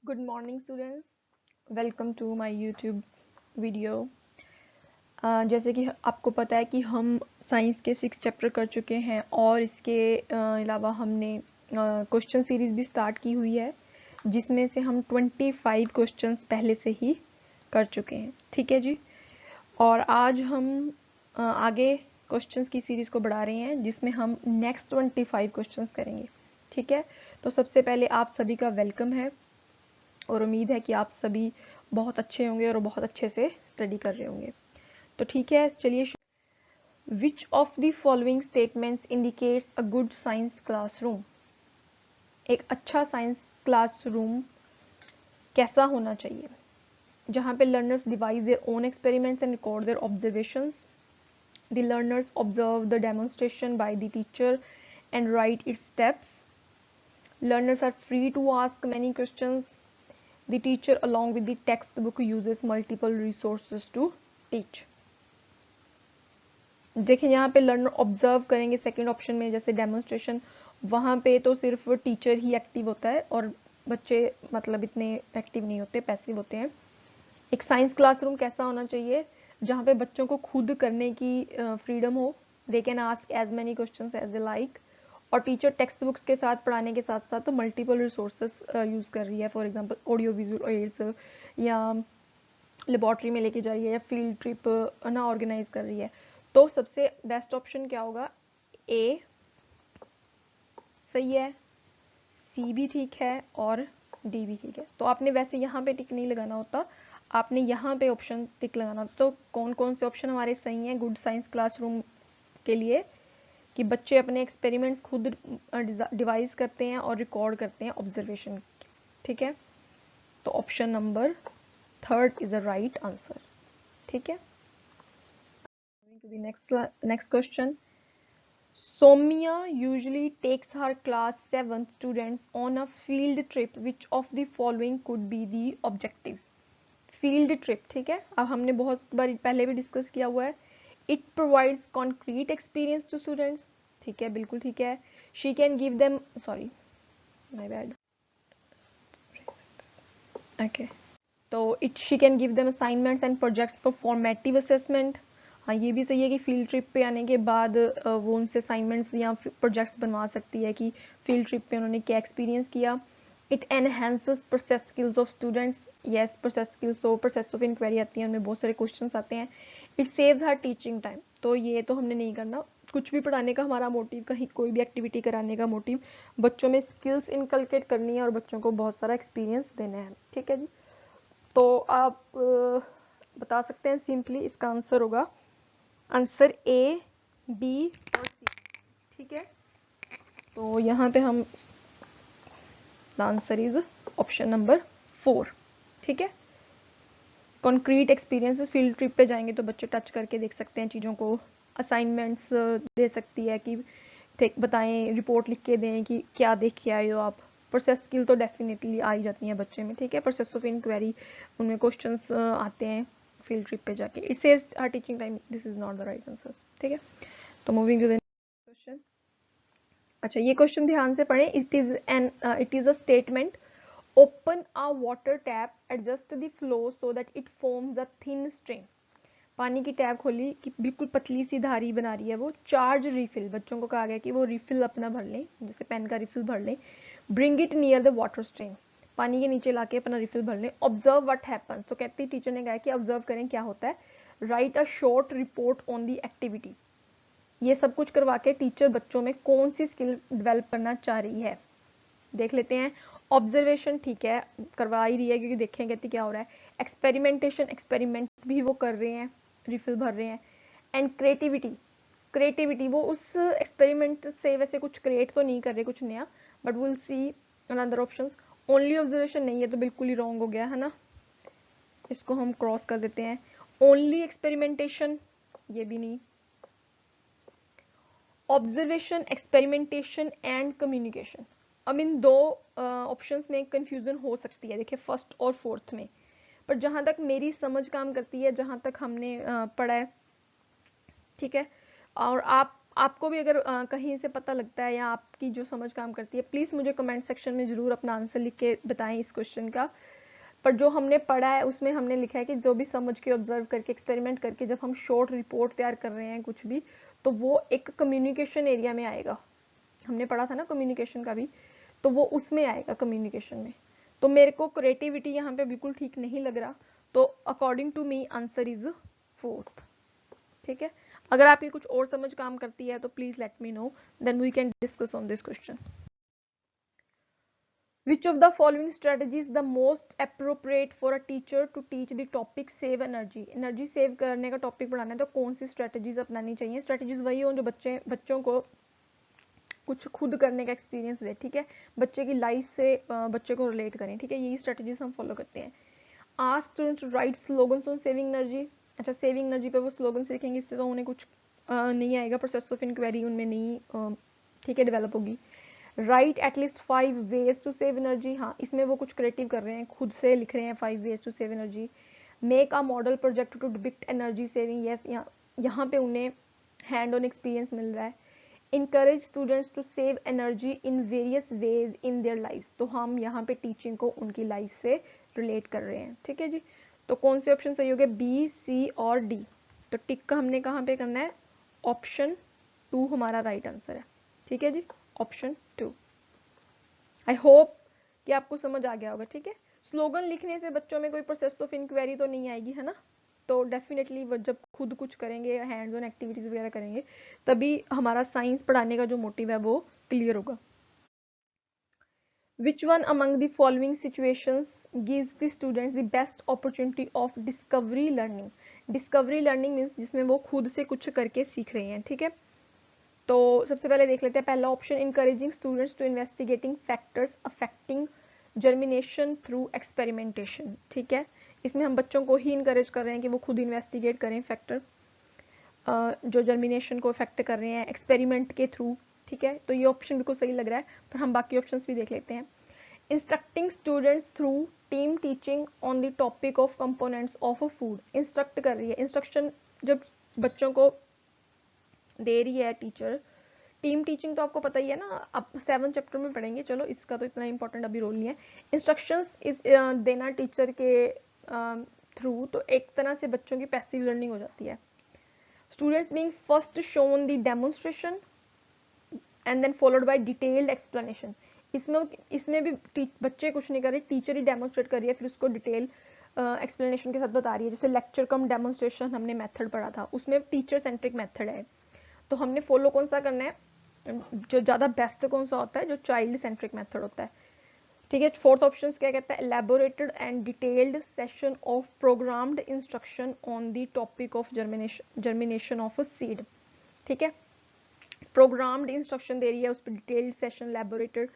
Good morning students, welcome to my YouTube video। जैसे कि आपको पता है कि हम साइंस के 6 चैप्टर कर चुके हैं और इसके अलावा हमने क्वेश्चन सीरीज भी स्टार्ट की हुई है जिसमें से हम 25 क्वेश्चंस पहले से ही कर चुके हैं। ठीक है जी। और आज हम आगे क्वेश्चंस की सीरीज को बढ़ा रहे हैं जिसमें हम नेक्स्ट 25 क्वेश्चंस करेंगे। ठीक है, तो सबसे पहले आप सभी का वेलकम है और उम्मीद है कि आप सभी बहुत अच्छे होंगे और बहुत अच्छे से स्टडी कर रहे होंगे। तो ठीक है, चलिए। Which of the following statements indicates a good science classroom? एक अच्छा साइंस क्लासरूम कैसा होना चाहिए? जहाँ पे learners devise their own experiments and record their observations. The learners observe the demonstration by the teacher and write its steps. Learners are free to ask many questions. The teacher along with the textbook uses multiple resources to teach. देखिए यहाँ पे learner observe करेंगे second option में, जैसे demonstration, वहाँ पे तो सिर्फ टीचर ही एक्टिव होता है और बच्चे मतलब इतने एक्टिव नहीं होते, पैसिव होते हैं। एक साइंस क्लासरूम कैसा होना चाहिए? जहाँ पे बच्चों को खुद करने की फ्रीडम हो। They can ask as many questions as they like. और टीचर टेक्स्ट बुक्स के साथ पढ़ाने के साथ साथ तो मल्टीपल रिसोर्सेस यूज कर रही है। For example audio visual aids या लेबोरेटरी में लेके जा रही है या फील्ड ट्रिप ना ऑर्गेनाइज कर रही है। तो सबसे बेस्ट ऑप्शन क्या होगा? ए सही है, सी भी ठीक है और डी भी ठीक है। तो आपने वैसे यहाँ पे टिक नहीं लगाना होता, आपने यहाँ पे ऑप्शन टिक लगाना होता। तो कौन कौन से ऑप्शन हमारे सही हैं गुड साइंस क्लासरूम के लिए? कि बच्चे अपने एक्सपेरिमेंट्स खुद डिवाइस करते हैं और रिकॉर्ड करते हैं ऑब्जर्वेशन। ठीक है, तो option number 3 is the right answer. ठीक है, to the next question. Soumya usually takes her class 7 students on a field trip. Which of the following could be the objectives? Field trip, ठीक है, अब हमने बहुत बार पहले भी डिस्कस किया हुआ है। It provides concrete experience to students, ठीक है, बिल्कुल ठीक है। She can give them, sorry, my bad. Okay. तो she can give them assignments and projects for formative assessment. हाँ, ये भी सही है कि फील्ड ट्रिप पे आने के बाद वो उनसे असाइनमेंट्स या प्रोजेक्ट्स बनवा सकती है कि फील्ड ट्रिप पे उन्होंने क्या एक्सपीरियंस किया। It enhances process skills of students. Yes, process skills, तो प्रोसेस ऑफ इंक्वायरी आती है, उनमें बहुत सारे क्वेश्चंस आते हैं। It saves her teaching time, तो ये तो हमने नहीं करना। कुछ भी पढ़ाने का हमारा मोटिव, कहीं कोई भी एक्टिविटी कराने का मोटिव बच्चों में स्किल्स इनकलकेट करनी है और बच्चों को बहुत सारा एक्सपीरियंस देना है। ठीक है जी, तो आप बता सकते हैं सिंपली, इसका आंसर होगा आंसर ए, बी और सी। ठीक है, तो यहाँ पे हम आंसर इज ऑप्शन नंबर 4। ठीक है, कॉन्क्रीट एक्सपीरियंस, फील्ड ट्रिप पे जाएंगे तो बच्चे टच करके देख सकते हैं चीज़ों को। असाइनमेंट्स दे सकती है कि बताएं, रिपोर्ट लिख के दें कि क्या देख के आए हो आप। प्रोसेस स्किल तो डेफिनेटली आ ही जाती है बच्चे में। ठीक है, प्रोसेस ऑफ इंक्वायरी, उनमें क्वेश्चंस आते हैं फील्ड ट्रिप पे जाके। It saves our teaching time, this is not the right answer. ठीक है, तो moving to the next question. अच्छा, ये क्वेश्चन ध्यान से पढ़ें। It is a statement, open a water tap, adjust the flow so that it forms a thin stream. पानी की टैप खोली कि बिल्कुल पतली सी धारी बना रही है वो। चार्ज रिफिल, बच्चों को कहा गया कि वो रिफिल अपना भर लें, जैसे पेन का रिफिल भर लें। Bring it near the water stream, पानी के नीचे लाके अपना रिफिल भर लें। ऑब्जर्व व्हाट हैपन्स, तो कहती टीचर ने कहा कि ऑब्जर्व करें क्या होता है। Right a short report on the activity. ये सब कुछ करवा के टीचर बच्चों में कौन सी स्किल डेवलप करना चाह रही है, देख लेते हैं। ऑब्जर्वेशन ठीक है, करवा ही रही है क्योंकि देखेंगे क्या हो रहा है। एक्सपेरिमेंटेशन, एक्सपेरिमेंट भी वो कर रहे हैं, रिफिल भर रहे हैं। एंड क्रिएटिविटी, क्रिएटिविटी वो उस एक्सपेरिमेंट से वैसे कुछ क्रिएट तो नहीं कर रहे कुछ नया, but will see another options. Only observation नहीं है तो बिल्कुल ही रॉन्ग हो गया है ना, इसको हम क्रॉस कर देते हैं। ओनली एक्सपेरिमेंटेशन, ये भी नहीं। ऑब्जर्वेशन, एक्सपेरिमेंटेशन एंड कम्युनिकेशन, अब इन दो ऑप्शंस में कंफ्यूजन हो सकती है, देखिए फर्स्ट और फोर्थ में। पर जहां तक मेरी समझ काम करती है, जहां तक हमने पढ़ा है, ठीक है, और आप आपको भी अगर कहीं से पता लगता है या आपकी जो समझ काम करती है, प्लीज़ मुझे कमेंट सेक्शन में ज़रूर अपना आंसर लिख के बताएं इस क्वेश्चन का। पर जो हमने पढ़ा है उसमें हमने लिखा है कि जो भी समझ के ऑब्जर्व करके एक्सपेरिमेंट करके जब हम शॉर्ट रिपोर्ट तैयार कर रहे हैं कुछ भी, तो वो एक कम्युनिकेशन एरिया में आएगा। हमने पढ़ा था ना कम्युनिकेशन का भी, तो वो उसमें आएगा कम्युनिकेशन में। तो मेरे को क्रिएटिविटी यहाँ पे बिल्कुल ठीक नहीं लग रहा, तो according to me answer is 4th। ठीक है, अगर आपकी कुछ और समझ काम करती है तो please let me know, then we can discuss on this question. Which of the following strategy is the most appropriate for a teacher to teach the topic save energy? Energy save करने का topic पढ़ाना है तो कौन सी strategies अपनानी चाहिए? Strategies वही हो जो बच्चों को कुछ खुद करने का एक्सपीरियंस दे, ठीक है, बच्चे की लाइफ से बच्चे को रिलेट करें, ठीक है, यही स्ट्रेटजीज हम फॉलो करते हैं। Ask students to write slogans on saving energy. अच्छा, सेविंग एनर्जी पे वो स्लोगन्स लिखेंगे, इससे तो उन्हें कुछ नहीं आएगा, प्रोसेस ऑफ इंक्वायरी उनमें नहीं, ठीक है, डेवलप होगी। Write at least 5 ways to save energy, हाँ इसमें वो कुछ क्रिएटिव कर रहे हैं, खुद से लिख रहे हैं 5 ways to save energy. Make a model project to depict energy saving, yes, यहाँ पे उन्हें हैंड ऑन एक्सपीरियंस मिल रहा है। encourage students to save energy in various ways in their lives, तो हम यहाँ पे टीचिंग को उनकी लाइफ से रिलेट कर रहे हैं, ठीक है जी। तो कौन से ऑप्शन सही हो गए? बी, सी और डी। तो टिक का हमने कहाँ पे करना है? ऑप्शन 2 हमारा राइट आंसर है, ठीक है जी, ऑप्शन 2। आई होप कि आपको समझ आ गया होगा, ठीक है। स्लोगन लिखने से बच्चों में कोई प्रोसेस ऑफ इंक्वायरी तो नहीं आएगी, है ना, तो डेफिनेटली वो जब खुद कुछ करेंगे, हैंड्स ऑन एक्टिविटीज वगैरह करेंगे, तभी हमारा साइंस पढ़ाने का जो मोटिव है वो क्लियर होगा। Which one among the following situations gives the students the best opportunity of discovery learning? Discovery learning means जिसमें वो खुद से कुछ करके सीख रहे हैं, ठीक है। तो सबसे पहले देख लेते हैं पहला option, encouraging students to investigating factors affecting germination through experimentation, ठीक है, इसमें हम बच्चों को ही इनकरेज कर रहे हैं कि वो खुद इन्वेस्टिगेट करें फैक्टर जो जर्मिनेशन को इफेक्ट कर रहे हैं एक्सपेरिमेंट के थ्रू, ठीक है। तो ये ऑप्शन बिल्कुल सही लग रहा है, पर हम बाकी ऑप्शंस भी देख लेते हैं। Instructing students through team teaching on the topic of components of a food, instruct कर रही है, इंस्ट्रक्शन जब बच्चों को दे रही है टीचर। टीम टीचिंग तो आपको पता ही है ना, अब 7 चैप्टर में पढ़ेंगे, चलो इसका तो इतना इंपॉर्टेंट अभी रोल नहीं है। इंस्ट्रक्शंस इस देना टीचर के थ्रू, तो एक तरह से बच्चों की पैसिव लर्निंग हो जाती है। Students being first shown the demonstration and then followed by detailed explanation, इसमें भी बच्चे कुछ नहीं कर रहे, टीचर ही डेमोन्स्ट्रेट कर रही है, फिर उसको डिटेल एक्सप्लेनेशन के साथ बता रही है। जैसे लेक्चर कम डेमोन्स्ट्रेशन हमने मेथड पढ़ा था, उसमें टीचर सेंट्रिक मेथड है, तो हमने फॉलो कौन सा करना है, जो ज्यादा बेस्ट कौन सा होता है, जो चाइल्ड सेंट्रिक मेथड होता है, ठीक है। फोर्थ ऑप्शन क्या कहता है? Elaborated and detailed session of programmed instruction on the topic of germination of a seed, ठीक है। प्रोग्राम्ड इंस्ट्रक्शन दे रही है, उस पर डिटेल्ड सेशन, लैबोरेटेड,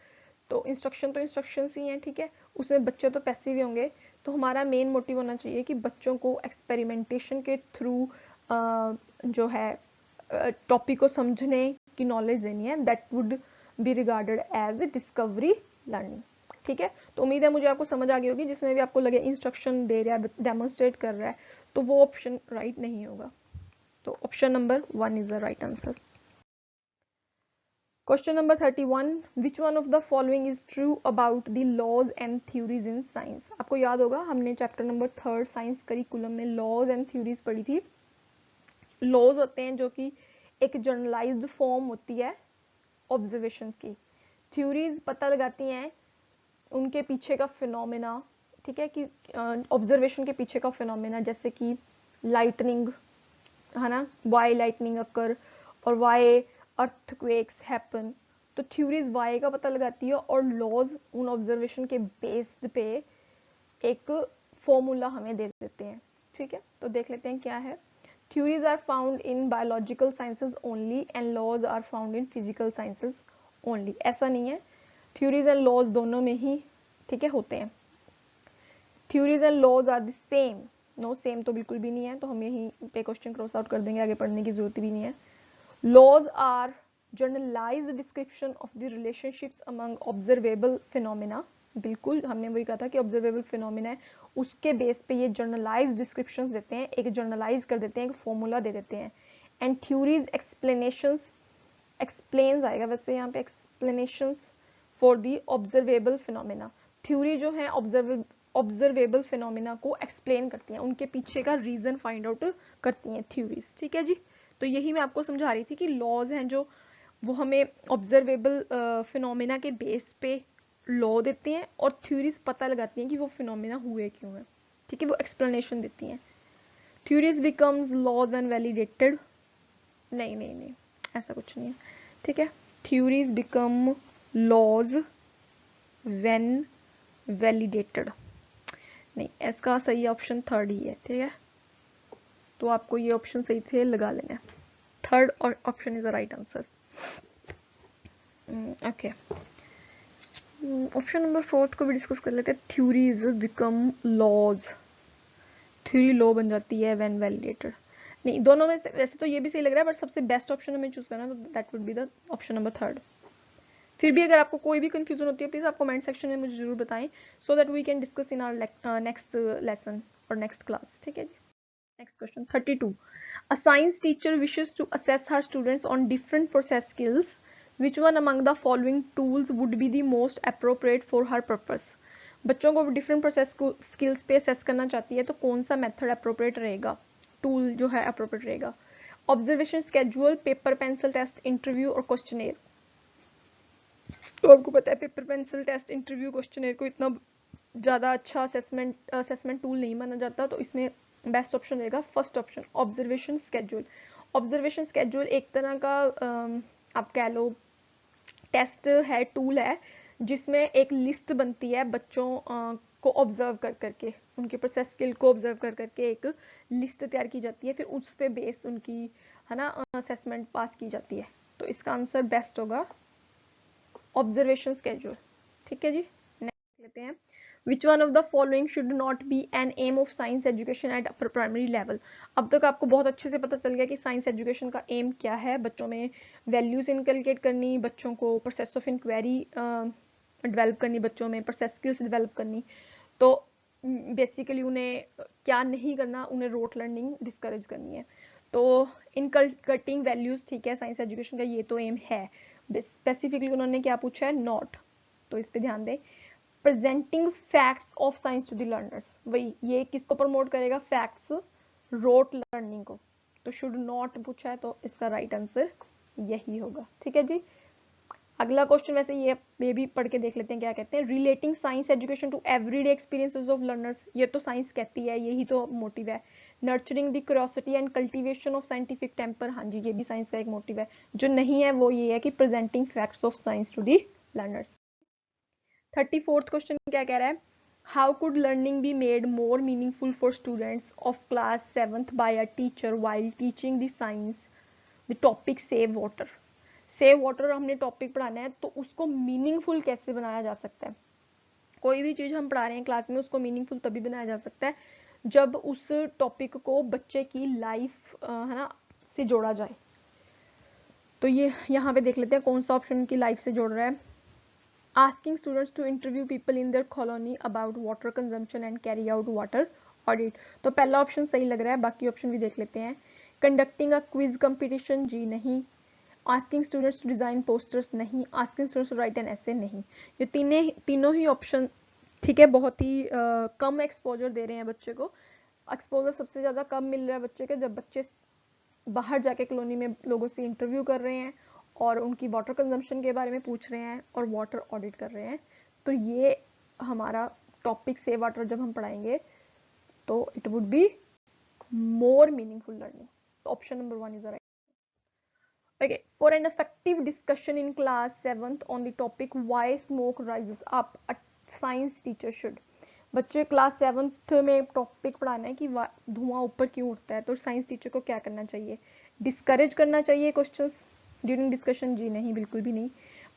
तो इंस्ट्रक्शन ही हैं, ठीक है, उसमें बच्चे तो पैसिव ही होंगे। तो हमारा मेन मोटिव होना चाहिए कि बच्चों को एक्सपेरिमेंटेशन के थ्रू जो है टॉपिक को समझने की नॉलेज देनी है, that would be regarded as discovery learning, ठीक है। तो उम्मीद है मुझे आपको समझ आ गई होगी, जिसमें भी आपको लगे इंस्ट्रक्शन दे रहा है, डेमोन्स्ट्रेट कर रहा है, तो वो ऑप्शन राइट नहीं होगा। तो option number 1 is the right answer. Question number 31, which one of the following is true about the laws and theories in science? आपको याद होगा हमने चैप्टर नंबर 3 साइंस करिकुलम में लॉज एंड थ्योरीज पढ़ी थी। लॉज होते हैं जो कि एक जनरलाइज्ड फॉर्म होती है ऑब्जर्वेशन की, थ्योरीज पता लगाती हैं उनके पीछे का फिनोमेना, ठीक है, कि ऑब्जर्वेशन के पीछे का फिनोमेना, जैसे कि लाइटनिंग, है ना, वाई लाइटनिंग अकर और वाई अर्थक्वेक्स हैपन, तो थ्योरीज वाई का पता लगाती है और लॉज उन ऑब्जर्वेशन के बेस्ड पे एक फॉर्मूला हमें दे देते हैं, ठीक है। तो देख लेते हैं क्या है। Theories are found in biological sciences only and laws are found in physical sciences only, ऐसा नहीं है, थ्योरीज एंड लॉज दोनों में ही, ठीक है, होते हैं। Theories and laws are the same, no same तो बिल्कुल भी नहीं है, तो हम यही पे क्वेश्चन क्रॉस आउट कर देंगे, आगे पढ़ने की जरूरत भी नहीं है। Laws are generalized description of the relationships among observable phenomena, बिल्कुल हमने वही कहा था कि ऑब्जर्वेबल फिनोमिना है, उसके बेस पे ये जर्नलाइज डिस्क्रिप्शंस देते हैं, एक जर्नलाइज कर देते हैं, एक फॉर्मूला दे देते हैं। एंड थ्योरीज एक्सप्लेनेशंस एक्सप्लेन्स आएगा, वैसे यहाँ पे explanations for the observable phenomena. Theory जो है ऑब्जर्वेबल फिनोमिना को एक्सप्लेन करती हैं, उनके पीछे का रीजन फाइंड आउट करती हैं थ्योरीज। ठीक है जी, तो यही मैं आपको समझा रही थी कि लॉज हैं जो वो हमें ऑब्जर्वेबल फिनोमिना के बेस पे लॉ देते हैं और थ्योरीज पता लगाती हैं कि वो फिनोमिना हुए क्यों है। ठीक है, वो एक्सप्लेनेशन देती हैं। Theories becomes laws and validated, नहीं नहीं नहीं, ऐसा कुछ नहीं है। ठीक है, theories become laws when validated, नहीं, इसका सही ऑप्शन थर्ड ही है। ठीक है, तो आपको ये ऑप्शन सही से लगा लेना है, third option is the right answer. Okay, option number fourth को भी डिस्कस कर लेते हैं। Theories become laws, theory law बन जाती है व्हेन वैलिडेटेड। नहीं, दोनों में से वैसे तो ये भी सही लग रहा है, बट सबसे बेस्ट ऑप्शन हमें चूज करना है, तो that would be the option number third. फिर भी अगर आपको कोई भी कंफ्यूजन होती है, प्लीज आप कमेंट सेक्शन में मुझे जरूर बताएं, so that we can discuss in our next lesson और नेक्स्ट क्लास। ठीक है जी, next question 32। A science teacher wishes to assess her students on different process skills. Which one among the following tools would be the most appropriate for her purpose? बच्चों को different process skills पे assess करना चाहती है, तो कौन सा method appropriate रहेगा, टूल जो है अप्रोप्रिएट रहेगा? Observation schedule, paper pencil test, interview और क्वेश्चनेयर। तो आपको पता है paper pencil test, interview, questionnaire को इतना ज़्यादा अच्छा असेसमेंट टूल नहीं माना जाता, तो इसमें बेस्ट ऑप्शन रहेगा first option, observation schedule. Observation schedule एक तरह का आप कह लो टेस्ट है, टूल है, जिसमें एक लिस्ट बनती है बच्चों को ऑब्जर्व कर करके, उनके प्रोसेस स्किल को ऑब्जर्व कर करके एक लिस्ट तैयार की जाती है, फिर उस पे बेस उनकी है ना असेसमेंट पास की जाती है। तो इसका आंसर बेस्ट होगा ऑब्जर्वेशन स्केड्यूल। ठीक है जी, नेक्स्ट लेते हैं। Which one of the following should not be an aim of science education at upper primary level? अब तक आपको बहुत अच्छे से पता चल गया कि साइंस एजुकेशन का एम क्या है, बच्चों में वैल्यूज इनकलकेट करनी, बच्चों को प्रोसेस ऑफ इंक्वायरी डेवलप करनी, बच्चों में प्रोसेस स्किल्स डेवलप करनी। तो बेसिकली उन्हें क्या नहीं करना, उन्हें रोट लर्निंग डिस्करेज करनी है। तो इनकलकेटिंग वैल्यूज, ठीक है, साइंस एजुकेशन का ये तो एम है। स्पेसिफिकली उन्होंने क्या पूछा है, नॉट, तो इस पे ध्यान दें। Presenting facts of science to the learners, वही ये किसको प्रमोट करेगा, फैक्ट्स, रोट लर्निंग को। तो शुड नॉट पूछा है, तो इसका राइट आंसर यही होगा। ठीक है जी, अगला क्वेश्चन वैसे ये भी पढ़ के देख लेते हैं क्या कहते हैं। Relating science education to everyday experiences of learners, ये तो साइंस कहती है, यही तो मोटिव है। Nurturing the curiosity and cultivation of scientific temper, हाँ जी, ये भी साइंस का एक मोटिव है। जो नहीं है वो ये है कि presenting facts of science to the learners. 34th question क्या कह रहा है, how could learning be made more meaningful for students of class 7th by a teacher while teaching the science the topic save water. Save water हमने topic पढ़ाना है, तो उसको meaningful कैसे बनाया जा सकता है? कोई भी चीज हम पढ़ा रहे हैं क्लास में, उसको मीनिंगफुल तभी बनाया जा सकता है जब उस टॉपिक को बच्चे की लाइफ है ना से जोड़ा जाए। तो ये यहाँ पे देख लेते हैं कौन सा ऑप्शन उनकी लाइफ से जोड़ रहा है। Asking students to interview people in their colony about water consumption and carry out water audit, तो पहला ऑप्शन सही लग रहा है, बाकी ऑप्शन भी देख लेते हैं। Conducting a quiz competition, जी नहीं। Asking students to design posters, नहीं। Asking students to write an essay, नहीं। ये तीनों ही ऑप्शन ठीक है, बहुत ही कम एक्सपोजर दे रहे हैं बच्चे को। एक्सपोजर सबसे ज्यादा कब मिल रहा है बच्चे के, जब बच्चे बाहर जाके कॉलोनी में लोगों से इंटरव्यू कर रहे हैं और उनकी वाटर कंजम्पशन के बारे में पूछ रहे हैं और वाटर ऑडिट कर रहे हैं। तो ये हमारा टॉपिक सेव वाटर जब हम पढ़ाएंगे तो it would be more meaningful learning. Option number 1 is the right. Okay, for an effective discussion in class 7th on the topic why smoke rises up, a science teacher should, बच्चे class 7th में topic पढ़ाना है कि धुआं ऊपर क्यों उठता है, तो साइंस टीचर को क्या करना चाहिए? डिस्करेज करना चाहिए क्वेश्चंस ड्यूरिंग डिस्कशन, जी नहीं, बिल्कुल भी नहीं।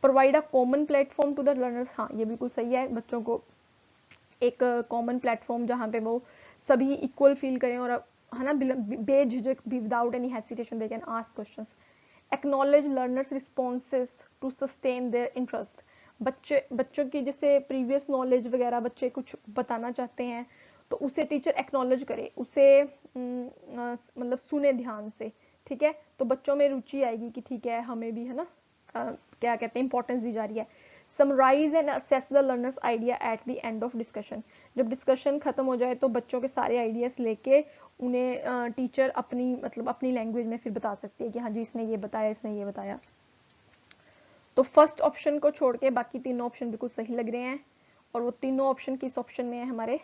Provide a common platform to the learners, हाँ ये बिल्कुल सही है, बच्चों को एक कॉमन प्लेटफॉर्म जहाँ पे वो सभी इक्वल फील करें और है ना बेझिझक भी, without any hesitation they can ask questions. Acknowledge learners responses to sustain their interest, बच्चों की जैसे प्रीवियस नॉलेज वगैरह बच्चे कुछ बताना चाहते हैं तो उसे टीचर एक्नॉलेज करे, उसे मतलब सुने ध्यान से। ठीक है, तो बच्चों में रुचि आएगी कि ठीक है हमें भी है ना क्या कहते हैं इंपॉर्टेंस दी जा रही है। Summarise and assess the learners idea at the end of discussion, जब डिस्कशन खत्म हो जाए तो बच्चों के सारे आइडियाज लेके उन्हें टीचर अपनी मतलब अपनी लैंग्वेज में फिर बता सकती है कि हाँ जी इसने ये बताया, इसने ये बताया। तो फर्स्ट ऑप्शन को छोड़ के बाकी तीनों ऑप्शन बिल्कुल सही लग रहे हैं, और वो तीनों ऑप्शन किस ऑप्शन में है हमारे,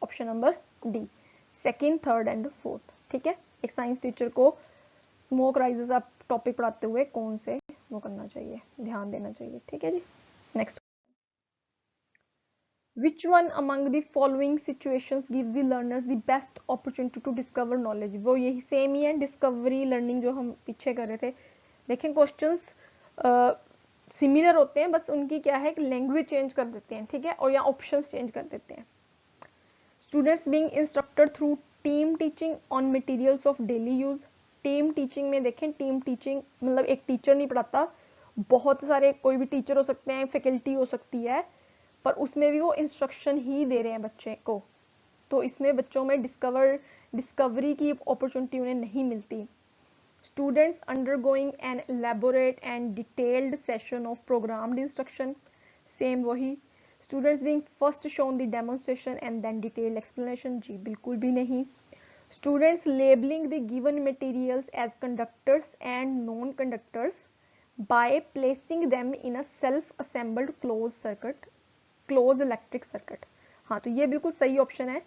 option number D, second, third and fourth. ठीक है, एक साइंस टीचर को स्मोक राइजेस आप टॉपिक पढ़ाते हुए कौन से वो करना चाहिए, ध्यान देना चाहिए। ठीक है जी, next, which one among the following situations gives the learners the best opportunity to discover knowledge। वो यही सेम ही है डिस्कवरी लर्निंग जो हम पीछे कर रहे थे। देखें क्वेश्चंस सिमिलर होते हैं, बस उनकी क्या है कि लैंग्वेज चेंज कर देते हैं, ठीक है, और या ऑप्शंस चेंज कर देते हैं। Students being instructed through team teaching on materials of daily use. Team teaching में देखें, टीम टीचिंग मतलब एक टीचर नहीं पढ़ाता, बहुत सारे कोई भी टीचर हो सकते हैं, फैकल्टी हो सकती है, पर उसमें भी वो इंस्ट्रक्शन ही दे रहे हैं बच्चे को, तो इसमें बच्चों में डिस्कवरी की अपॉर्चुनिटी उन्हें नहीं मिलती। Students undergoing an elaborate and detailed session of programmed instruction, same वही। Students being first shown the demonstration and then detailed explanation, जी बिल्कुल भी नहीं। Students labelling the given materials as conductors and non conductors by placing them in a self assembled closed electric circuit. हाँ, तो ये बिल्कुल सही ऑप्शन है।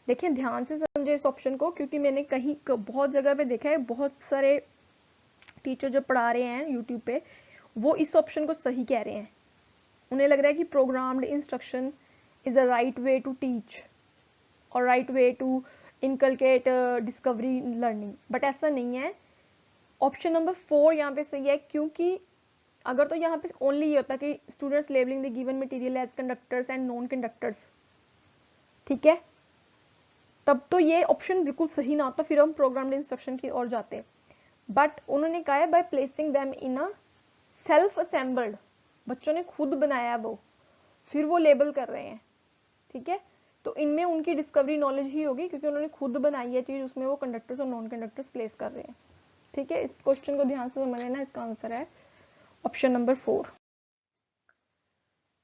देखिए ध्यान से समझे इस ऑप्शन को, क्योंकि मैंने कहीं बहुत जगह पे देखा है, बहुत सारे टीचर जो पढ़ा रहे हैं यूट्यूब पे वो इस ऑप्शन को सही कह रहे हैं। उन्हें लग रहा है कि programmed instruction is a right way to teach और right way to inculcate discovery learning, but ऐसा नहीं है। ऑप्शन नंबर 4 यहाँ पे सही है, क्योंकि अगर तो यहाँ पे ओनली ये होता कि students labelling the given material as conductors and non conductors, ठीक है, तब तो ये ऑप्शन बिल्कुल सही ना होता, फिर हम प्रोग्राम्ड इंस्ट्रक्शन की ओर जाते। बट उन्होंने कहा है by placing them in a self assembled, बच्चों ने खुद बनाया वो, फिर वो लेबल कर रहे हैं, ठीक है, तो इनमें उनकी डिस्कवरी नॉलेज ही होगी, क्योंकि उन्होंने खुद बनाई है चीज, उसमें वो कंडक्टर्स और नॉन कंडक्टर्स प्लेस कर रहे हैं। ठीक है, इस क्वेश्चन को ध्यान से समझ लेना, इसका आंसर है option number 4।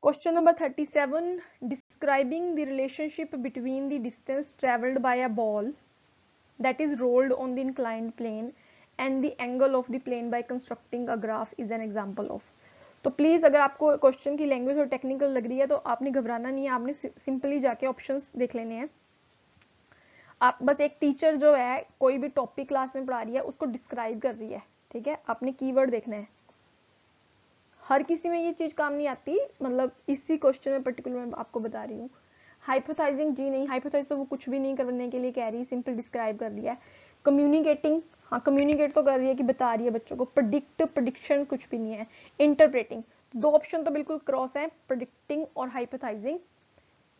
Question number 37, describing the relationship between the distance travelled by a ball that is rolled on the inclined plane and the angle of the plane by constructing a graph is an example of। तो please अगर आपको question की language और technical लग रही है तो आपने घबराना नहीं है, आपने सिंपली जाके ऑप्शंस देख लेने हैं। आप बस एक टीचर जो है कोई भी टॉपिक क्लास में पढ़ा रही है उसको डिस्क्राइब कर रही है, ठीक है, आपने कीवर्ड देखना है। हर किसी में ये चीज काम नहीं आती, मतलब इसी क्वेश्चन में पर्टिकुलर मैं आपको बता रही हूँ। हाइपोथाइजिंग, जी नहीं, हाइपोथाइज तो वो कुछ भी नहीं करने के लिए कह रही है, सिंपल डिस्क्राइब कर लिया है। कम्युनिकेटिंग, हाँ कम्युनिकेट तो कर रही है कि बता रही है बच्चों को। प्रेडिक्शन कुछ भी नहीं है। इंटरप्रेटिंग, दो ऑप्शन तो बिल्कुल क्रॉस है, प्रेडिक्टिंग और हाइपोथाइजिंग।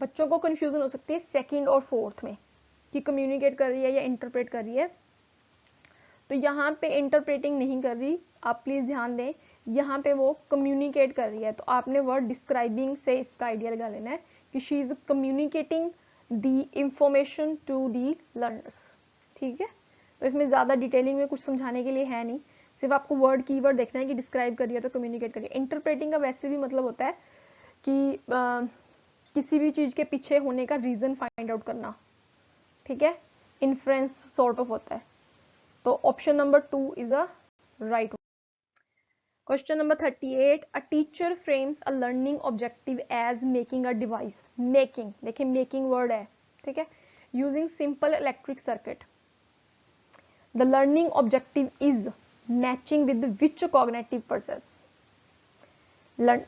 बच्चों को कंफ्यूजन हो सकती है सेकंड और फोर्थ में कि कम्युनिकेट कर रही है या इंटरप्रेट कर रही है, तो यहाँ पे इंटरप्रेटिंग नहीं कर रही, आप प्लीज ध्यान दें, यहाँ पे वो कम्युनिकेट कर रही है, तो आपने वर्ड डिस्क्राइबिंग से इसका आइडिया लगा लेना है कि she is communicating the information to the learners. ठीक है, तो इसमें ज्यादा डिटेलिंग में कुछ समझाने के लिए है नहीं, सिर्फ आपको वर्ड कीवर्ड देखना है कि डिस्क्राइब करिए तो कम्युनिकेट करिए। इंटरप्रेटिंग का वैसे भी मतलब होता है कि किसी भी चीज के पीछे होने का रीजन फाइंड आउट करना, ठीक है, इन्फ्रेंस सॉर्ट ऑफ होता है। तो option number 2 is a right. Question number 38, a teacher frames a learning objective as making a device. Making, देखिए मेकिंग वर्ड है, ठीक है, using simple electric circuit. The learning objective is matching with which cognitive process.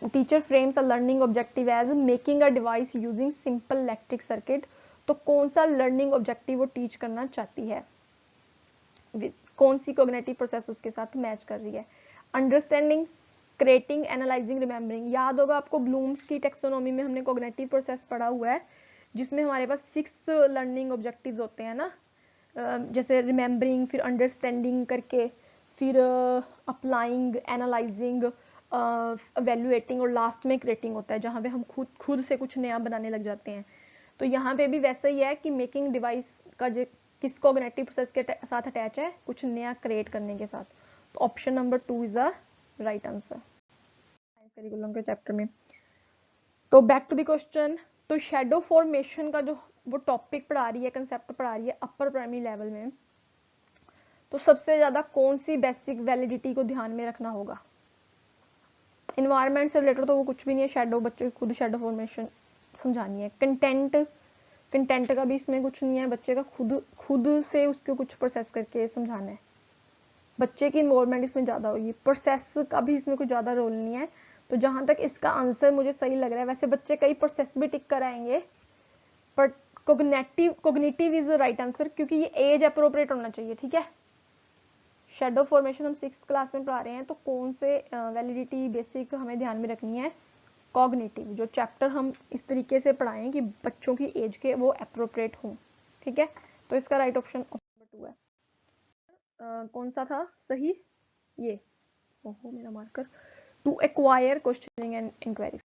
Teacher frames a learning objective as making a device using simple electric circuit, तो कौन सा learning objective वो teach करना चाहती है, कौन सी कॉग्निटिव प्रोसेस उसके साथ मैच कर रही है। Understanding, creating, analysing, remembering. याद होगा आपको ब्लूम्स की टेक्सोनॉमी में हमने कॉग्निटिव प्रोसेस पढ़ा हुआ है, जिसमें हमारे पास 6 लर्निंग ऑब्जेक्टिव्स होते हैं ना, जैसे रिमेंबरिंग, फिर अंडरस्टैंडिंग करके, फिर अप्लाइंग, एनालाइजिंग, एवेल्युएटिंग और लास्ट में क्रिएटिंग होता है, जहाँ पे हम खुद से कुछ नया बनाने लग जाते हैं। तो यहाँ पे भी वैसा ही है कि मेकिंग डिवाइस का जो किस कॉग्निटिव प्रोसेस के साथ अटैच है, कुछ नया क्रिएट करने के साथ। तो option number 2 is the right answer science curriculum के चैप्टर में। तो बैक टू द क्वेश्चन, तो शेडो फॉर्मेशन का जो वो टॉपिक पढ़ा रही है, कंसेप्ट पढ़ा रही है अपर प्राइमरी लेवल में, तो सबसे ज्यादा कौन सी बेसिक वैलिडिटी को ध्यान में रखना होगा? इन्वायरमेंट से रिलेटेड तो वो कुछ भी नहीं है, शेडो बच्चे खुद शेडो फॉर्मेशन समझानी है। कंटेंट का भी इसमें कुछ नहीं है, बच्चे का खुद से उसको कुछ प्रोसेस करके समझाना है। बच्चे की इन्वॉल्वमेंट इसमें ज्यादा होगी, प्रोसेस का भी इसमें कुछ ज्यादा रोल नहीं है। तो जहां तक इसका आंसर मुझे सही लग रहा है, वैसे बच्चे कई प्रोसेस भी टिक कराएंगे, but cognitive is the right answer, क्योंकि ये एज अप्रोप्रिएट होना चाहिए। ठीक है, शेडो फॉर्मेशन हम 6th क्लास में पढ़ा रहे हैं, तो कौन से वैलिडिटी बेसिक हमें ध्यान में रखनी है? कॉग्निटिव। जो चैप्टर हम इस तरीके से पढ़ाएं कि बच्चों की एज के वो अप्रोप्रिएट हों। ठीक है, तो इसका राइट ऑप्शन नंबर 2 है। कौन सा था सही? ये, ओहो मेरा marker. To acquire questioning and enquiries.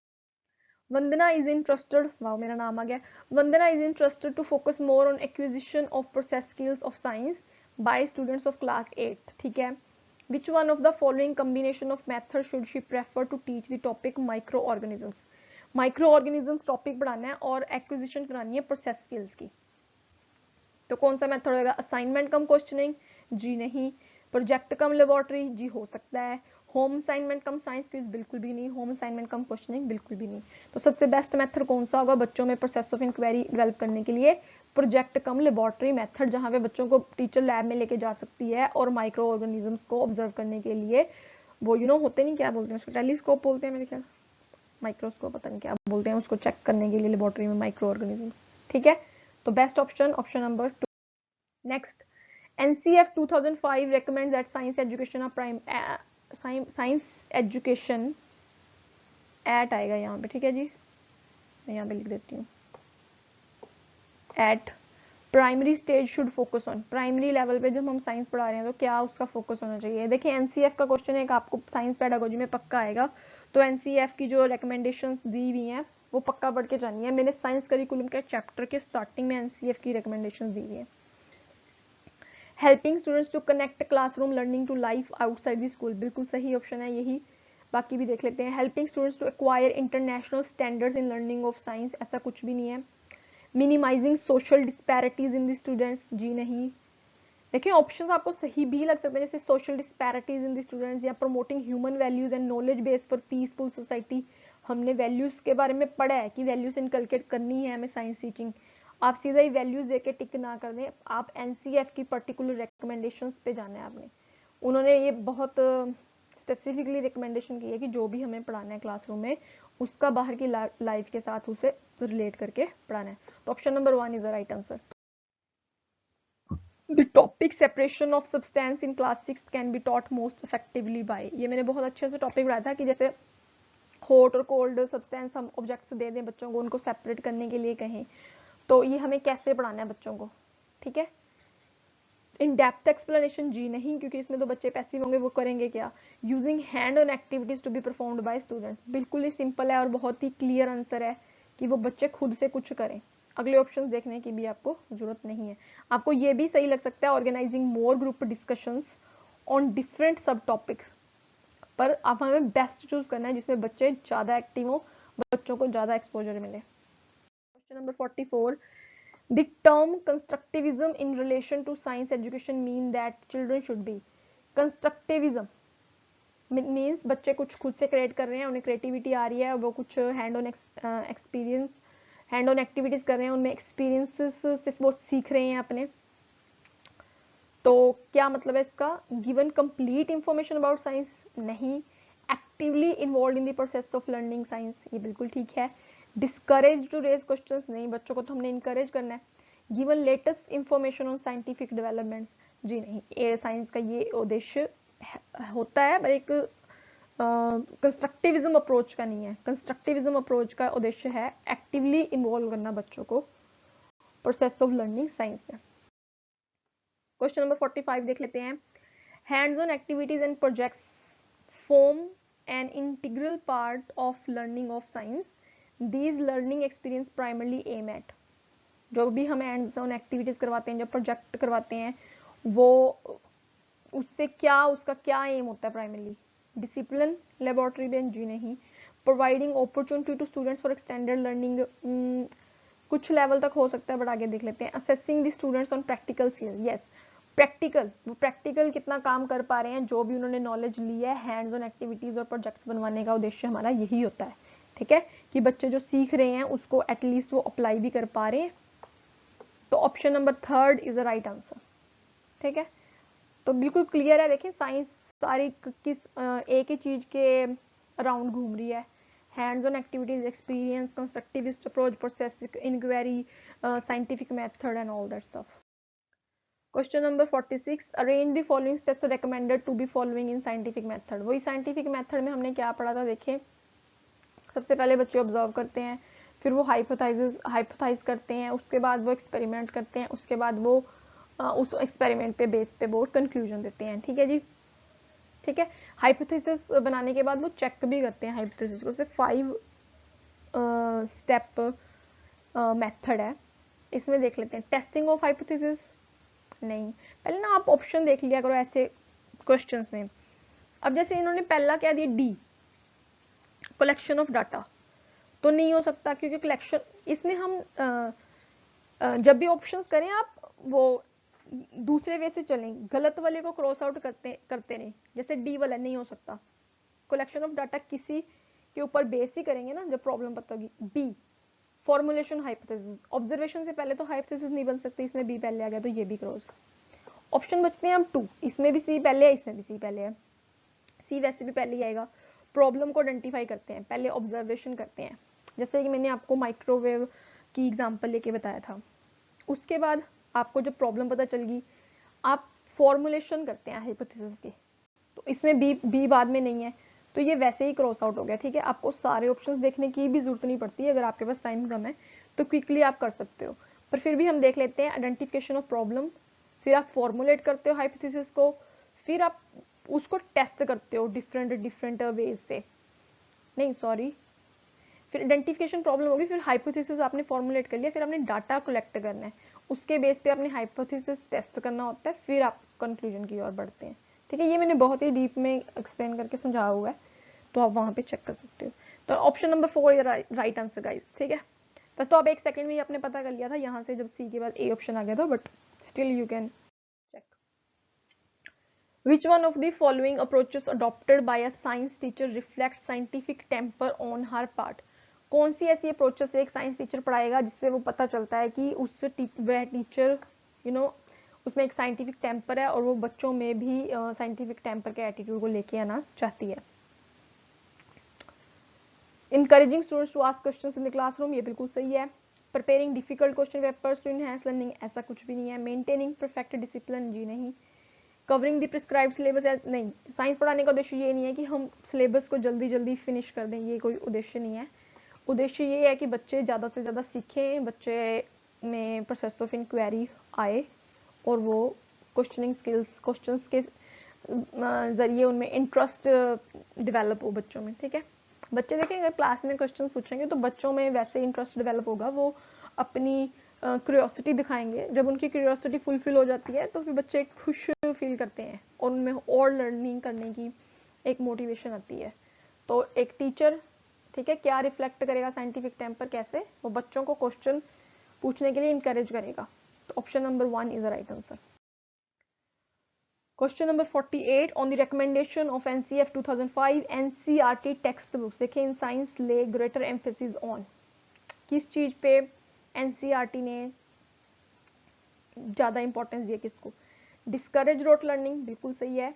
Vandana is interested, wow मेरा नाम आ गया। Vandana is interested to focus more on acquisition of process skills of science by students of class 8th। ठीक है, which one of the following combination of methods should she prefer to teach the topic microorganisms? microorganisms topic पढ़ाना है और acquisition करानी है process skills की। तो कौन सा मेथड होगा? असाइनमेंट कम क्वेश्चनिंग, जी नहीं। प्रोजेक्ट कम लेबोरेटरी, जी हो सकता है। होम असाइनमेंट कम साइंस क्विज, बिल्कुल भी नहीं। होम असाइनमेंट कम क्वेश्चनिंग, बिल्कुल भी नहीं। तो सबसे बेस्ट मेथड कौन सा होगा बच्चों में प्रोसेस ऑफ इंक्वायरी डेवलप करने के लिए? प्रोजेक्ट कम लेबोरेटरी मेथड, जहां पे बच्चों को टीचर लैब में लेके जा सकती है और माइक्रो ऑर्गेनिजम्स को ऑब्जर्व करने के लिए वो होते नहीं, क्या बोलते हैं उसको, टेलीस्कोप बोलते हैं मेरे ख्याल, माइक्रोस्कोप पता नहीं क्या बोलते हैं उसको, चेक करने के लिए लेबोरेटरी में माइक्रो ऑर्गेनिजम्स। ठीक है, तो best option option number 2। Next, NCF 2005 recommends that science education at आएगा यहाँ पे। ठीक है जी, मैं यहाँ पे लिख देती हूँ, eight primary stage should focus on. Primary level पे जब हम साइंस पढ़ा रहे हैं तो क्या उसका फोकस होना चाहिए? देखिए एनसीएफ का क्वेश्चन एक आपको साइंस पेडागोजी में पक्का आएगा, तो एनसीएफ की जो रिकमेंडेशंस दी हुई हैं वो पक्का पढ़ के जानी है। मैंने साइंस करिकुलम के चैप्टर के स्टार्टिंग में एनसीएफ की रिकमेंडेशंस दी हुई है। Helping students to connect classroom learning to life outside the school, बिल्कुल सही ऑप्शन है यही। बाकी भी देख लेते हैं। Helping students to acquire international standards in learning of science, ऐसा कुछ भी नहीं है। Minimising social disparities in the students, जी नहीं। देखिए ऑप्शंस आपको सही भी लग सकते हैं, जैसे social disparities in the students या promoting human values and knowledge base for peaceful society. हमने वैल्यूज के बारे में पढ़ा है कि वैल्यूज इनकलकेट करनी है हमें साइंस टीचिंग। आप सीधा ही वैल्यूज देके टिक ना कर दें, आप एनसीएफ की पर्टिकुलर रिकमेंडेशंस पे जाना है आपने। उन्होंने ये बहुत स्पेसिफिकली रिकमेंडेशन की है कि जो भी हमें पढ़ाना है क्लासरूम में उसका बाहर की लाइफ के साथ उसे रिलेट करके पढ़ाना है। तो option number 1 is the right answer. The topic separation of substance in class 6 can be taught most effectively by, ये मैंने बहुत अच्छे से टॉपिक पढ़ाया था कि जैसे हॉट और कोल्ड सब्सटेंस हम ऑब्जेक्ट्स दे दें बच्चों को, उनको सेपरेट करने के लिए कहें, तो ये हमें कैसे पढ़ाना है बच्चों को। ठीक है, इन डेप्थ एक्सप्लेनेशन, जी नहीं, क्योंकि इसमें तो बच्चे पैसिव होंगे, वो करेंगे क्या? Using hand on activities to be performed by student, बिल्कुल ही सिंपल है और बहुत ही क्लियर आंसर है कि वो बच्चे खुद से कुछ करें। अगले ऑप्शंस देखने की भी आपको जरूरत नहीं है। आपको ये भी सही लग सकता है, organising more group discussions on different sub topics, पर आप हमें बेस्ट चूज करना है जिसमें बच्चे ज्यादा एक्टिव हो, बच्चों को ज्यादा एक्सपोजर मिले। Question number 44, the term constructivism in relation to science education mean that children should be, constructivism means बच्चे कुछ खुद से क्रिएट कर रहे हैं, उन्हें क्रिएटिविटी आ रही है, वो कुछ hand on experience hand on activities कर रहे हैं, उनमें एक्सपीरियंसेस से वो सीख रहे हैं अपने। तो क्या मतलब है इसका? Given complete information about science, नहीं। Actively involve in the process of learning science, ये बिल्कुल ठीक है। डिस्करेज टू रेज क्वेश्चंस, नहीं, बच्चों को तो हमने इंकरेज करना है। Given latest information on scientific developments, जी नहीं, ये साइंस का ये उद्देश्य होता है, पर एक कंस्ट्रक्टिविज्म अप्रोच का नहीं है। कंस्ट्रक्टिविज्म अप्रोच का उद्देश्य है एक्टिवली इन्वॉल्व करना बच्चों को प्रोसेस ऑफ लर्निंग साइंस में। क्वेश्चन नंबर 45 देख लेते हैं। Hands on activities and projects form an integral part of learning of science, these learning experience primarily aim at, जो भी हम हैंड्स ऑन एक्टिविटीज करवाते हैं, जब प्रोजेक्ट करवाते हैं, वो उससे क्या, उसका क्या एम होता है प्राइमरली, डिसिप्लिन लेबोरेटरी में, जी नहीं। Providing opportunity to students for extended learning, कुछ लेवल तक हो सकता है बट आगे देख लेते हैं। Assessing the students on practical skill, yes practical, वो प्रैक्टिकल कितना काम कर पा रहे हैं, जो भी उन्होंने नॉलेज ली है, हैंड्स ऑन एक्टिविटीज और प्रोजेक्ट्स बनवाने का उद्देश्य हमारा यही होता है, ठीक है, कि बच्चे जो सीख रहे हैं उसको एटलीस्ट वो अप्लाई भी कर पा रहे हैं। तो option number 3 is the right answer, ठीक है। तो बिल्कुल क्लियर है, देखें साइंस सारी किस एक ही चीज के अराउंड घूम रही है, hands on activities, experience, constructivist approach, process inquiry, scientific method and all that stuff. Question number 46, arrange the following steps recommended to be following in scientific method. वही साइंटिफिक मेथड में हमने क्या पढ़ा था, देखें सबसे पहले बच्चे ऑब्जर्व करते हैं, फिर वो हाइपोथाइज करते हैं, उसके बाद वो एक्सपेरिमेंट करते हैं, उसके बाद वो उस एक्सपेरिमेंट पे बेस पे वो कंक्लूजन देते हैं, ठीक है जी, ठीक है। हाइपोथेसिस बनाने के बाद वो चेक भी करते हैं हाइपोथेसिस को। 5 स्टेप मेथड है, इसमें देख लेते हैं। टेस्टिंग ऑफ हाइपोथेसिस, नहीं, पहले ना आप ऑप्शन देख लिया करो ऐसे क्वेश्चंस में। अब जैसे इन्होंने पहला क्या दिया, डी कलेक्शन ऑफ डाटा, तो नहीं हो सकता क्योंकि कलेक्शन, इसमें हम जब भी ऑप्शंस करें आप वो दूसरे वे से चलें, गलत वाले को क्रॉस आउट करते नहीं, जैसे डी वाला नहीं हो सकता। कलेक्शन ऑफ डाटा किसी के ऊपर बेस ही करेंगे ना जब प्रॉब्लम पता होगी। बी फॉर्मुलेशन हाइपोथेसिस, ऑब्जर्वेशन से पहले तो हाइपोथेसिस नहीं बन सकती, इसमें बी पहले आ गया तो ये भी क्रॉस। ऑप्शन बचते हैं हम 2, इसमें भी सी पहले है, इसमें भी सी पहले है, सी वैसे भी पहले ही आएगा। प्रॉब्लम को आइडेंटिफाई करते हैं, पहले ऑब्जर्वेशन करते हैं, जैसे कि मैंने आपको माइक्रोवेव की एग्जांपल लेके बताया था। उसके बाद आपको जब प्रॉब्लम पता चल गई, आप फॉर्मुलेशन करते हैं हाइपोथेसिस के, तो इसमें बी बाद में नहीं है, तो ये वैसे ही क्रॉस आउट हो गया, ठीक है। आपको सारे ऑप्शंस देखने की भी जरूरत नहीं पड़ती है, अगर आपके पास टाइम कम है तो क्विकली आप कर सकते हो, पर फिर भी हम देख लेते हैं। आइडेंटिफिकेशन ऑफ प्रॉब्लम, फिर आप फॉर्मुलेट करते हो हाइपोथेसिस को, फिर आप उसको टेस्ट करते हो डिफरेंट वेज से, नहीं सॉरी, फिर आइडेंटिफिकेशन प्रॉब्लम होगी, फिर हाइपोथेसिस आपने फॉर्मुलेट कर लिया, फिर आपने डाटा कलेक्ट करना है, उसके बेस पे अपनी हाइपोथेसिस टेस्ट करना होता है, फिर आप कंक्लूजन की ओर बढ़ते हैं, ठीक है। ये मैंने बहुत ही डीप में एक्सप्लेन करके समझाया हुआ है, तो आप वहां पे चेक कर सकते हो। तो option number 4 is right answer guys, ठीक है। बस तो आप एक सेकंड में ही आपने पता कर लिया था यहाँ से जब सी के बाद ए ऑप्शन आ गया था, but still you can check. Which one of the following approaches adopted by a science teacher reflects scientific temper on her part? कौन सी ऐसी अप्रोचेस एक साइंस टीचर पढ़ाएगा जिससे वो पता चलता है कि उससे वह टीचर उसमें एक साइंटिफिक टेम्पर है और वो बच्चों में भी साइंटिफिक टेम्पर के एटीट्यूड को लेके आना चाहती है। Encouraging students to ask questions in the classroom, ये बिल्कुल सही है। Preparing difficult question papers to enhance learning, ऐसा कुछ भी नहीं है। Maintaining perfect discipline, जी नहीं। कवरिंग द प्रिस्क्राइब्ड सिलेबस, नहीं, साइंस पढ़ाने का उद्देश्य ये नहीं है कि हम सिलेबस को जल्दी जल्दी फिनिश कर दें, ये कोई उद्देश्य नहीं है। उद्देश्य ये है कि बच्चे ज़्यादा से ज़्यादा सीखें, बच्चे में प्रोसेस ऑफ इंक्वायरी आए और वो क्वेश्चनिंग स्किल्स, क्वेश्चंस के जरिए उनमें इंटरेस्ट डेवलप हो बच्चों में, ठीक है। बच्चे देखें अगर क्लास में क्वेश्चंस पूछेंगे तो बच्चों में वैसे इंटरेस्ट डेवलप होगा, वो अपनी क्यूरियोसिटी दिखाएंगे, जब उनकी क्यूरियोसिटी फुलफिल हो जाती है तो फिर बच्चे खुश फील करते हैं और उनमें और लर्निंग करने की एक मोटिवेशन आती है। तो एक टीचर, ठीक है, क्या रिफ्लेक्ट करेगा साइंटिफिक टेम्पर, कैसे वो बच्चों को क्वेश्चन पूछने के लिए इंकरेज करेगा। तो option number 1 is the right answer. Question number 48, on the recommendation of NCF 2005 NCERT text books, देखिए इन साइंस ले ग्रेटर एम्फेसिस ऑन, किस चीज पे एनसीईआरटी ने ज्यादा इंपॉर्टेंस दिया, किसको? डिस्करेज रोट लर्निंग, बिल्कुल सही है।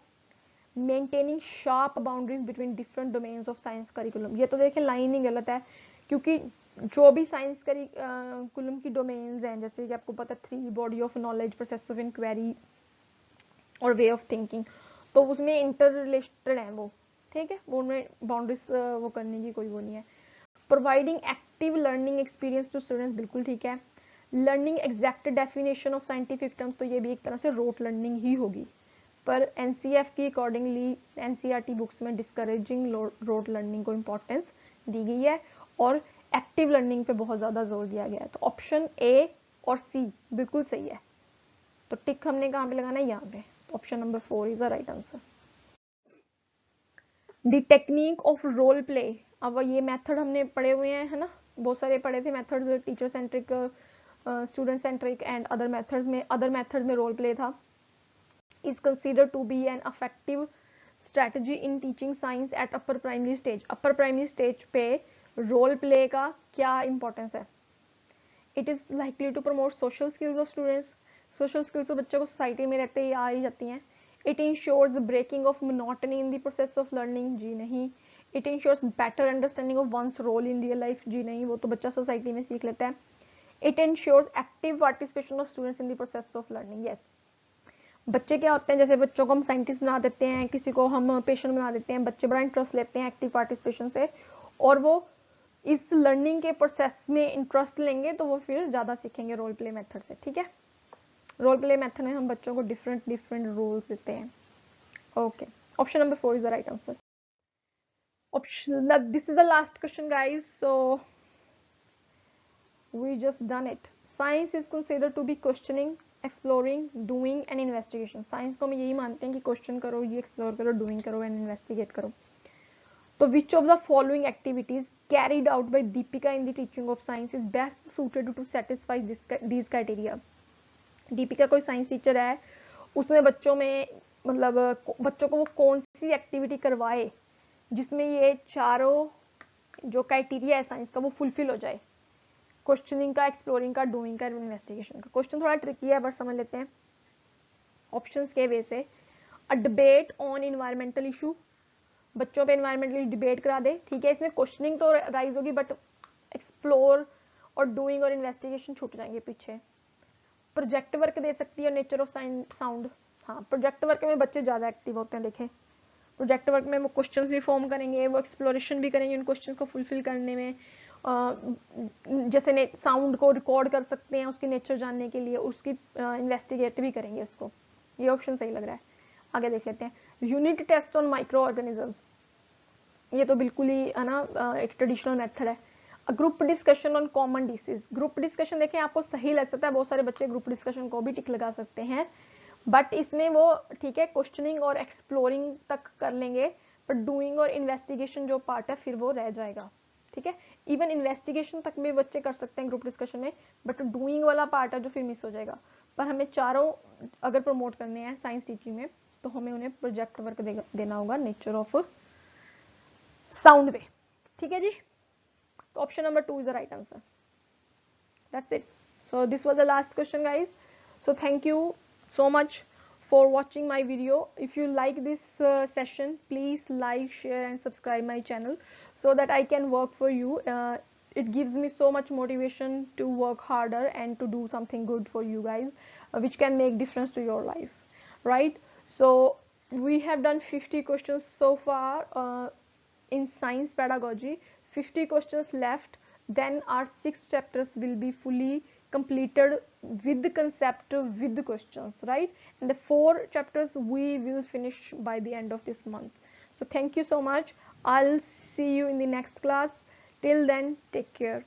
Maintaining sharp boundaries between different domains of science curriculum, ये तो देखिए लाइन ही गलत है, क्योंकि जो भी साइंस करिकुलम की डोमेन्स हैं, जैसे कि आपको पता है 3 body of knowledge, process of inquiry और वे ऑफ थिंकिंग, तो उसमें इंटर रिलेटेड है वो, ठीक है, वो उनमें बाउंड्रीज वो करने की कोई वो नहीं है। Providing active learning experience to students, बिल्कुल ठीक है। Learning exact definition of scientific terms, तो ये भी एक तरह से रोट लर्निंग ही होगी, पर एनसीएफ की अकॉर्डिंगली एनसीईआरटी बुक्स में डिस्करेजिंग रोट लर्निंग को इंपॉर्टेंस दी गई है और एक्टिव लर्निंग पे बहुत ज्यादा जोर दिया गया है। तो ऑप्शन ए और सी बिल्कुल सही है। तो टिक हमने कहाँ पे लगाना है, यहाँ पे। Option number 4 is the right answer. The technique of role play, अब ये मेथड हमने पढ़े हुए हैं, है ना, बहुत सारे पढ़े थे methods, teacher centric, student centric and other methods में रोल प्ले था। Is considered to be an effective strategy in teaching science at upper primary stage. Upper primary stage पे रोल प्ले का क्या इंपॉर्टेंस है? It is likely to promote social skills of students, social skills तो बच्चों को society में रहते ही आ ही जाती हैं। It ensures breaking of monotony in the process of learning, जी नहीं। It ensures better understanding of one's role in real life, जी नहीं, वो तो बच्चा सोसाइटी में सीख लेता है। It ensures active participation of students in the process of learning, yes. बच्चे क्या होते हैं, जैसे बच्चों को हम साइंटिस्ट बना देते हैं, किसी को हम पेशेंट बना देते हैं, बच्चे बड़ा इंटरेस्ट लेते हैं एक्टिव पार्टिसिपेशन से, और वो इस लर्निंग के प्रोसेस में इंटरेस्ट लेंगे तो वो फिर ज्यादा सीखेंगे रोल प्ले मेथड से, ठीक है। रोल प्ले मेथड में हम बच्चों को डिफरेंट रोल्स देते हैं। Okay, option number 4 is the right answer. Option, this is the last question guys, so we just done it. Science is considered to be questioning, exploring, doing and investigation. Science को हम यही मानते हैं कि question करो, ये explore करो, doing करो एंड इन्वेस्टिगेट करो। तो which of the following activities carried out by Deepika in the teaching of science is best suited to satisfy these criteria? Deepika कोई साइंस टीचर है, उसने बच्चों में मतलब बच्चों को वो कौन सी एक्टिविटी करवाए जिसमें ये चारों जो क्राइटेरिया है साइंस का वो फुलफिल हो जाए, क्वेश्चनिंग का, एक्सप्लोरिंग का, डूइंग का, इन्वेस्टिगेशन का। क्वेश्चन थोड़ा ट्रिकी है पर समझ लेते हैं ऑप्शंस के वे से। A debate on environmental issue, बच्चों पे इन्वायरमेंटल डिबेट करा दे, ठीक है, इसमें क्वेश्चनिंग तो राइज होगी बट एक्सप्लोर और डूइंग और इन्वेस्टिगेशन छूट जाएंगे पीछे। प्रोजेक्ट वर्क दे सकती है, नेचर ऑफ साउंड, हाँ प्रोजेक्ट वर्क में बच्चे ज्यादा एक्टिव होते हैं, देखें प्रोजेक्ट वर्क में वो क्वेश्चंस भी फॉर्म करेंगे, वो एक्सप्लोरेशन भी करेंगे उन क्वेश्चंस को फुलफिल करने में, जैसे साउंड को रिकॉर्ड कर सकते हैं उसकी नेचर जानने के लिए, उसकी इन्वेस्टिगेट भी करेंगे उसको। ये ऑप्शन सही लग रहा है, आगे देख लेते हैं। Unit test on micro organisms, ये तो बिल्कुल ही है ना एक ट्रेडिशनल मेथड है। Group discussion on common disease, group discussion देखें आपको सही लग सकता है, बहुत सारे बच्चे ग्रुप डिस्कशन को भी टिक लगा सकते हैं, बट इसमें वो ठीक है क्वेश्चनिंग और एक्सप्लोरिंग तक कर लेंगे, पर डूइंग और इन्वेस्टिगेशन जो पार्ट है फिर वो रह जाएगा, ठीक है। इवन इन्वेस्टिगेशन तक भी बच्चे कर सकते हैं ग्रुप डिस्कशन में, बट डूइंग वाला पार्ट है जो फिर मिस हो जाएगा। पर हमें चारों अगर प्रमोट करने हैं साइंस टीचिंग में तो हमें उन्हें प्रोजेक्ट वर्क देना होगा नेचर ऑफ साउंड पे, ठीक है जी। तो option number 2 is the right answer. That's it. So this was the last question guys, so thank you so much for watching my video. If you like this session, please like, share and subscribe my channel so that I can work for you. It gives me so much motivation to work harder and to do something good for you guys, which can make difference to your life, right? So we have done 50 questions so far in science pedagogy, 50 questions left, then our 6 chapters will be fully completed with the concept, with the questions, right? And the 4 chapters we will finish by the end of this month. So thank you so much. I'll see you in the next class. Till then, take care.